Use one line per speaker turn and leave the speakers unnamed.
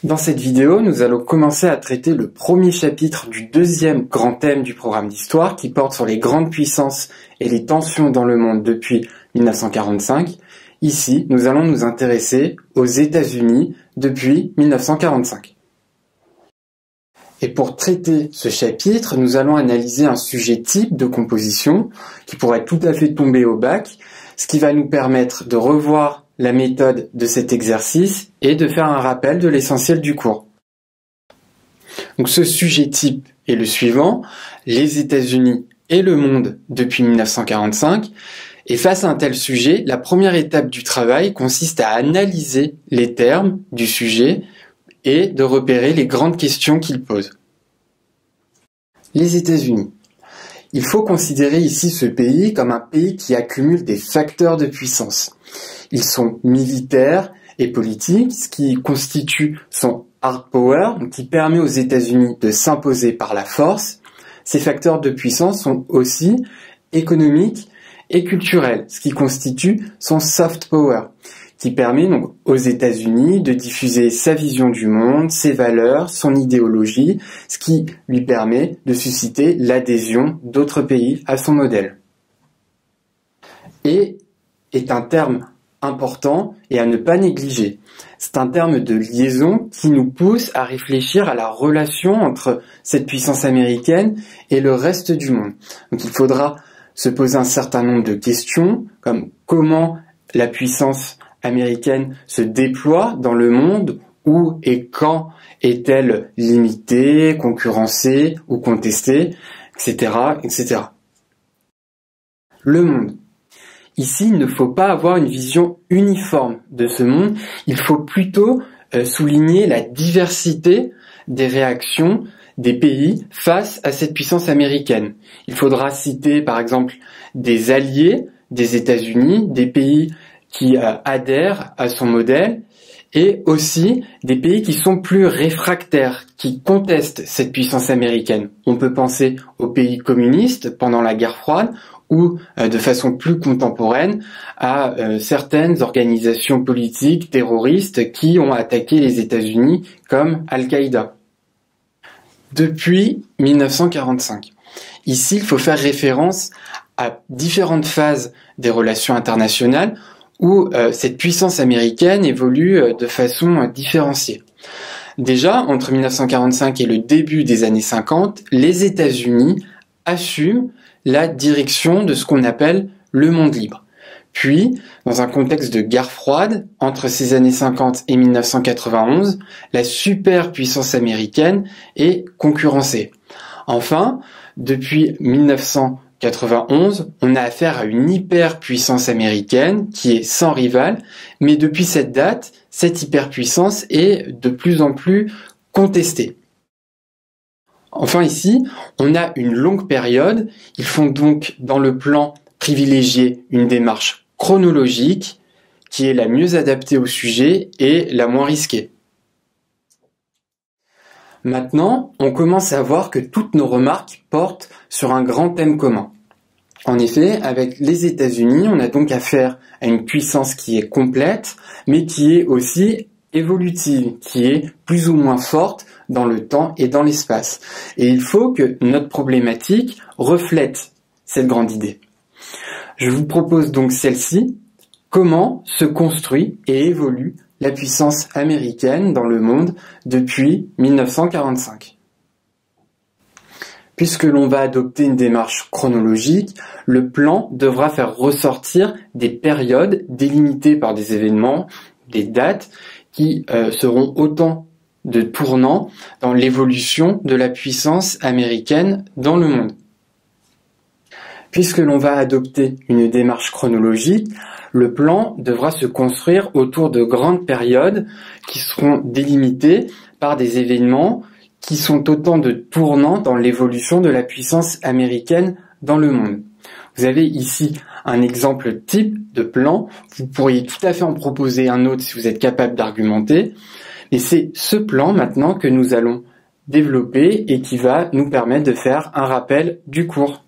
Dans cette vidéo, nous allons commencer à traiter le premier chapitre du deuxième grand thème du programme d'histoire qui porte sur les grandes puissances et les tensions dans le monde depuis 1945. Ici, nous allons nous intéresser aux États-Unis depuis 1945. Et pour traiter ce chapitre, nous allons analyser un sujet type de composition qui pourrait tout à fait tomber au bac, ce qui va nous permettre de revoir la méthode de cet exercice et de faire un rappel de l'essentiel du cours. Donc ce sujet type est le suivant, les États-Unis et le monde depuis 1945. Et face à un tel sujet, la première étape du travail consiste à analyser les termes du sujet et de repérer les grandes questions qu'il pose. Les États-Unis. Il faut considérer ici ce pays comme un pays qui accumule des facteurs de puissance. Ils sont militaires et politiques, ce qui constitue son hard power, qui permet aux États-Unis de s'imposer par la force. Ces facteurs de puissance sont aussi économiques et culturels, ce qui constitue son soft power, qui permet donc aux États-Unis de diffuser sa vision du monde, ses valeurs, son idéologie, ce qui lui permet de susciter l'adhésion d'autres pays à son modèle. Et est un terme important et à ne pas négliger. C'est un terme de liaison qui nous pousse à réfléchir à la relation entre cette puissance américaine et le reste du monde. Donc il faudra se poser un certain nombre de questions, comme comment la puissance américaine se déploie dans le monde, où et quand est-elle limitée, concurrencée ou contestée, etc., etc. Le monde. Ici, il ne faut pas avoir une vision uniforme de ce monde, il faut plutôt souligner la diversité des réactions des pays face à cette puissance américaine. Il faudra citer par exemple des alliés des États-Unis, des pays qui adhèrent à son modèle, et aussi des pays qui sont plus réfractaires, qui contestent cette puissance américaine. On peut penser aux pays communistes pendant la guerre froide, ou de façon plus contemporaine à certaines organisations politiques terroristes qui ont attaqué les États-Unis comme Al-Qaïda. Depuis 1945. Ici, il faut faire référence à différentes phases des relations internationales où cette puissance américaine évolue de façon différenciée. Déjà, entre 1945 et le début des années 50, les États-Unis assument la direction de ce qu'on appelle le monde libre. Puis, dans un contexte de guerre froide, entre ces années 50 et 1991, la superpuissance américaine est concurrencée. Enfin, depuis 1991, on a affaire à une hyperpuissance américaine qui est sans rival, mais depuis cette date, cette hyperpuissance est de plus en plus contestée. Enfin ici, on a une longue période, il faut donc dans le plan privilégier une démarche chronologique qui est la mieux adaptée au sujet et la moins risquée. Maintenant, on commence à voir que toutes nos remarques portent sur un grand thème commun. En effet, avec les États-Unis, on a donc affaire à une puissance qui est complète, mais qui est aussi évolutive, qui est plus ou moins forte dans le temps et dans l'espace. Et il faut que notre problématique reflète cette grande idée. Je vous propose donc celle-ci, comment se construit et évolue la puissance américaine dans le monde depuis 1945. Puisque l'on va adopter une démarche chronologique, le plan devra faire ressortir des périodes délimitées par des événements, des dates, qui seront autant de tournants dans l'évolution de la puissance américaine dans le monde. Puisque l'on va adopter une démarche chronologique, le plan devra se construire autour de grandes périodes qui seront délimitées par des événements qui sont autant de tournants dans l'évolution de la puissance américaine dans le monde. Vous avez ici un exemple type de plan, vous pourriez tout à fait en proposer un autre si vous êtes capable d'argumenter, et c'est ce plan maintenant que nous allons développer et qui va nous permettre de faire un rappel du cours.